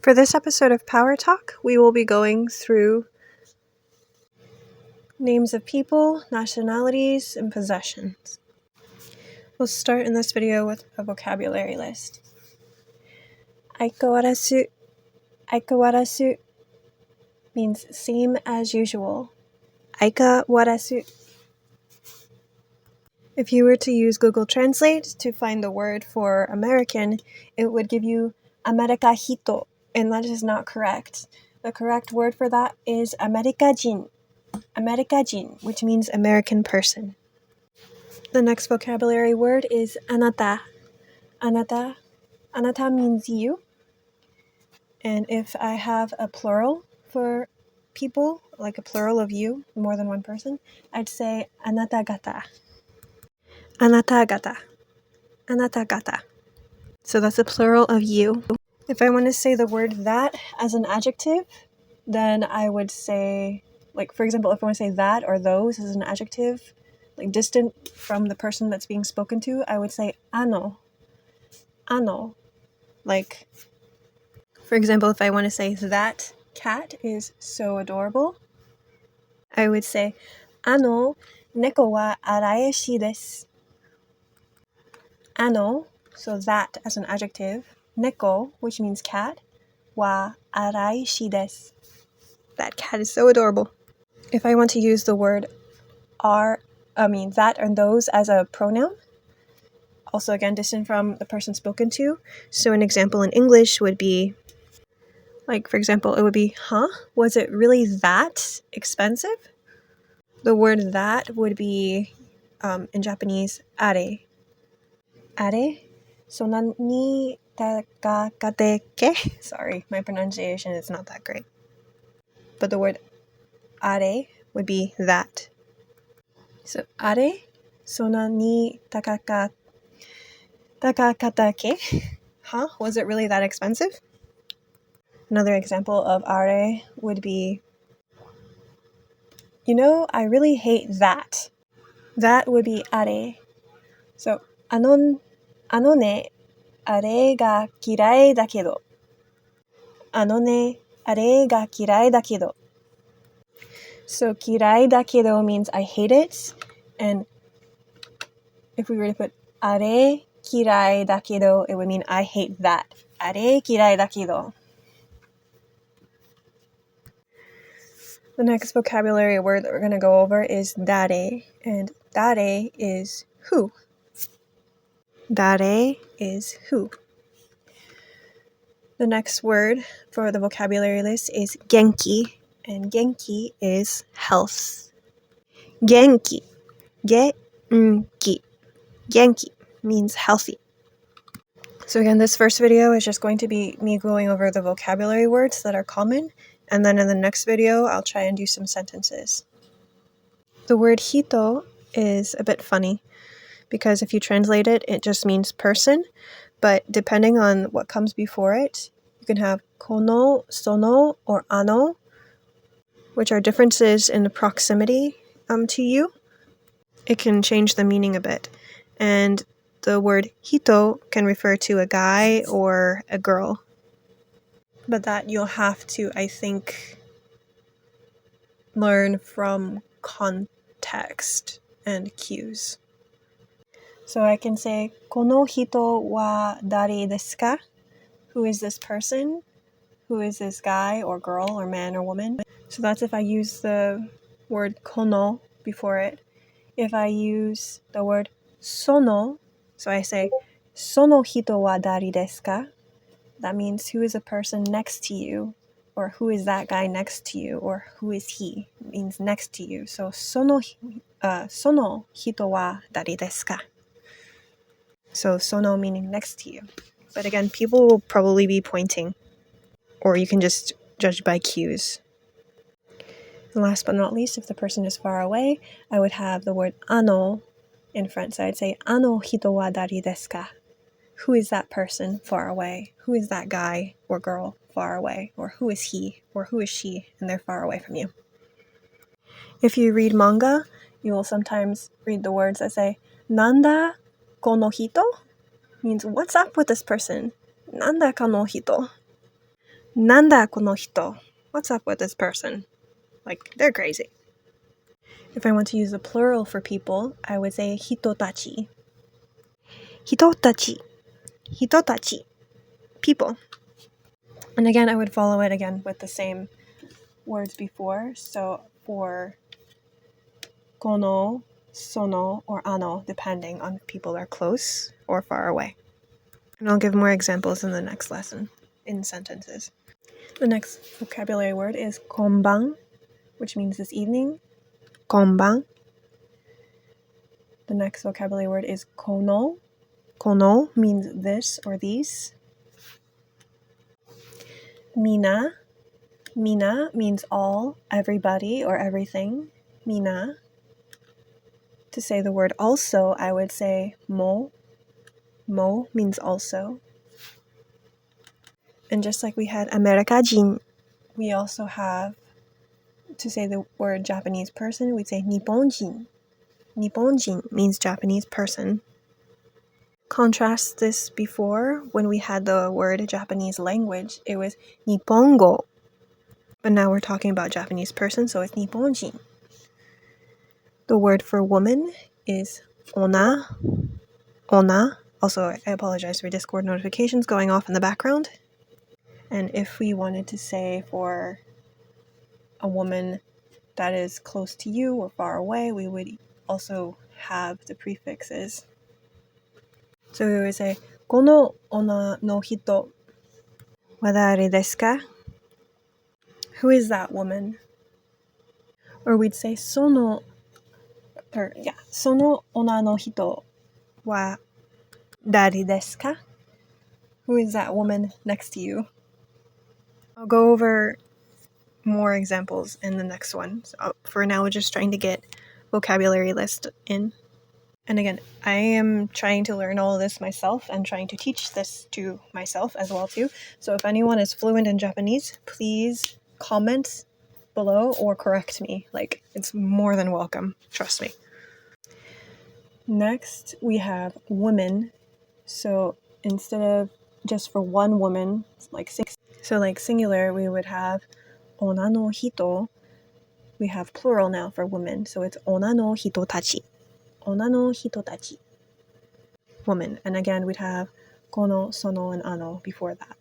For this episode of Power Talk, we will be going through names of people, nationalities, and possessions. We'll start in this video with a vocabulary list. Aikawarasu. Aikawarasu means same as usual. Aikawarasu. If you were to use Google Translate to find the word for American, it would give you America hito, and that is not correct. The correct word for that is Amerikajin. Amerikajin, which means American person. The next vocabulary word is anata. Anata. Anata means you. And if I have a plural for people, like a plural of you, more than one person, I'd say anata gata. Anata gata. Anata gata. So that's a plural of you. If I want to say the word that as an adjective, then I would say, like, for example, if I want to say that or those as an adjective, like distant from the person that's being spoken to, I would say ano. Ano. Like, for example, if I want to say that cat is so adorable, I would say ano neko wa araeshi desu. Ano, so that as an adjective, neko, which means cat, wa araeshi desu. That cat is so adorable. If I want to use the word that and those as a pronoun, also again distant from the person spoken to. So an example in English would be, like, for example, it would be, was it really that expensive? The word that would be, in Japanese, are. Are? Sonna ni takakate ke? Sorry, my pronunciation is not that great. But the word are would be that. So, are? Sonna ni takakata ke? Was it really that expensive? Another example of are would be, I really hate that. That would be are. So, ano ne, are ga kirai da kedo. Ano ne, are ga kirai da kedo. So, kirai da kedo means I hate it. And if we were to put are kirai da kedo, it would mean I hate that. Are kirai da kedo. The next vocabulary word that we're going to go over is dare. And dare is who. Dare is who. The next word for the vocabulary list is genki. And genki is health. Genki. Genki. Genki means healthy. So again, this first video is just going to be me going over the vocabulary words that are common. And then in the next video, I'll try and do some sentences. The word hito is a bit funny because if you translate it, it just means person. But depending on what comes before it, you can have kono, sono, or ano, which are differences in the proximity to you. It can change the meaning a bit. And the word hito can refer to a guy or a girl. But that you'll have to, I think, learn from context and cues. So I can say, kono hito wa dare desu ka? Who is this person? Who is this guy or girl or man or woman? So that's if I use the word kono before it. If I use the word sono, so I say, sono hito wa dare desu ka? That means who is a person next to you, or who is that guy next to you, or who is he? It means next to you. So sono hito wa dare desu ka? So sono meaning next to you. But again, people will probably be pointing, or you can just judge by cues. And last but not least, if the person is far away, I would have the word ano in front. So I'd say, ano hito wa dare desu ka? Who is that person far away? Who is that guy or girl far away? Or who is he or who is she and they're far away from you? If you read manga, you will sometimes read the words that say, nanda kono hito? Means, what's up with this person? Nanda kono hito? Nanda kono hito? What's up with this person? Like, they're crazy. If I want to use the plural for people, I would say hitotachi. Hitotachi. Hitotachi. People. And again, I would follow it again with the same words before. So for kono, sono, or ano, depending on if people are close or far away. And I'll give more examples in the next lesson in sentences. The next vocabulary word is konban, which means this evening. Konban. The next vocabulary word is kono. Kono means this or these. Mina. Mina means all, everybody, or everything. Mina. To say the word also, I would say mo. Mo means also. And just like we had Amerikajin, we also have, to say the word Japanese person, we'd say Nipponjin. Nipponjin means Japanese person. Contrast this before, when we had the word Japanese language, it was Nippongo. But now we're talking about Japanese person, so it's Nipponjin. The word for woman is ona. Ona. Also, I apologize for Discord notifications going off in the background. And if we wanted to say for a woman that is close to you or far away, we would also have the prefixes. So we would say, この女の人は誰ですか? Who is that woman? Or we'd say, その女の人は誰ですか? Who is that woman next to you? I'll go over more examples in the next one. So for now, we're just trying to get vocabulary list in. And again, I am trying to learn all of this myself and trying to teach this to myself as well too. So if anyone is fluent in Japanese, please comment below or correct me. Like, it's more than welcome. Trust me. Next, we have women. So instead of just for one woman, like singular, we would have ona no hito. We have plural now for women, so it's ona no hitotachi. Ona no hitotachi. Woman. And again, we'd have kono, sono, and ano before that.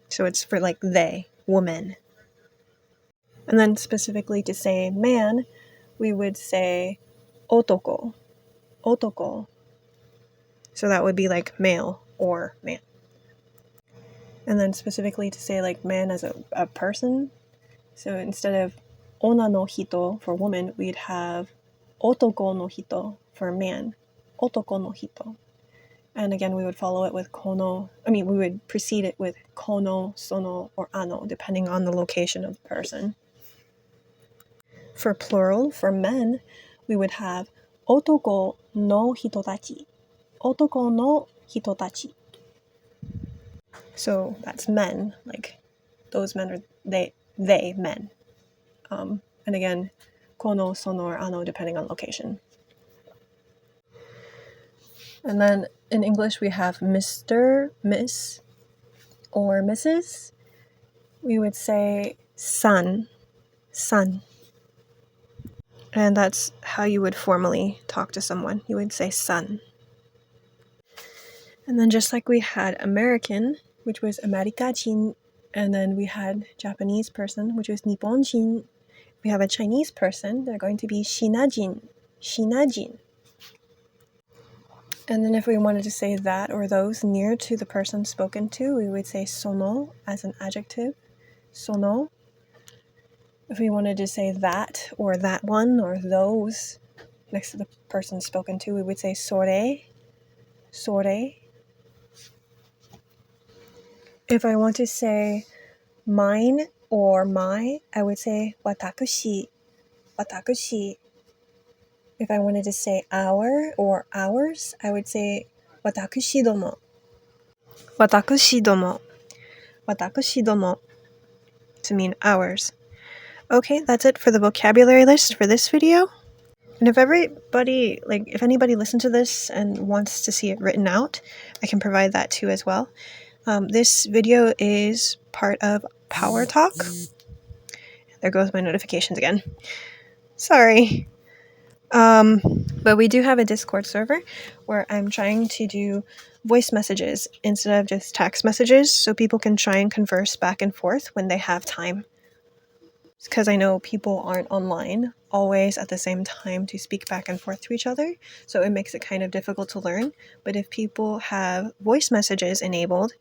So it's for like they, woman. And then specifically to say man, we would say otoko. Otoko. So that would be like male or man. And then specifically to say like man as a person, so instead of ona no hito for woman, we'd have otoko no hito for man. Otoko no hito. And again, we would follow it with we would precede it with kono, sono, or ano, depending on the location of the person. For plural, for men, we would have otoko no hitotachi. Otoko no hitotachi. So that's men, like those men are they men. And again, kono, sono, or ano, depending on location. And then in English, we have Mr., Miss, or Mrs. We would say san. And that's how you would formally talk to someone. You would say san. And then just like we had American, which was Amerikajin, and then we had Japanese person, which was Nipponjin. We have a Chinese person, they're going to be Shinajin. And then if we wanted to say that or those near to the person spoken to, we would say sono as an adjective. Sono. If we wanted to say that or that one or those next to the person spoken to, we would say sore. If I want to say mine or my, I would say watakushi. If I wanted to say our or ours, I would say watakushi domo. To mean ours. Okay, that's it for the vocabulary list for this video. And if anybody listened to this and wants to see it written out, I can provide that too as well. This video is part of POWRTALK. There goes my notifications again. Sorry. But we do have a Discord server where I'm trying to do voice messages instead of just text messages so people can try and converse back and forth when they have time. Because I know people aren't online always at the same time to speak back and forth to each other, so it makes it kind of difficult to learn. But if people have voice messages enabled,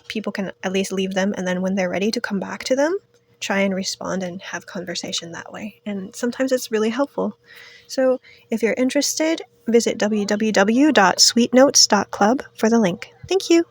people can at least leave them, and then when they're ready to come back to them, try and respond and have conversation that way. And sometimes it's really helpful. So if you're interested, visit www.sweetnotes.club for the link. Thank you.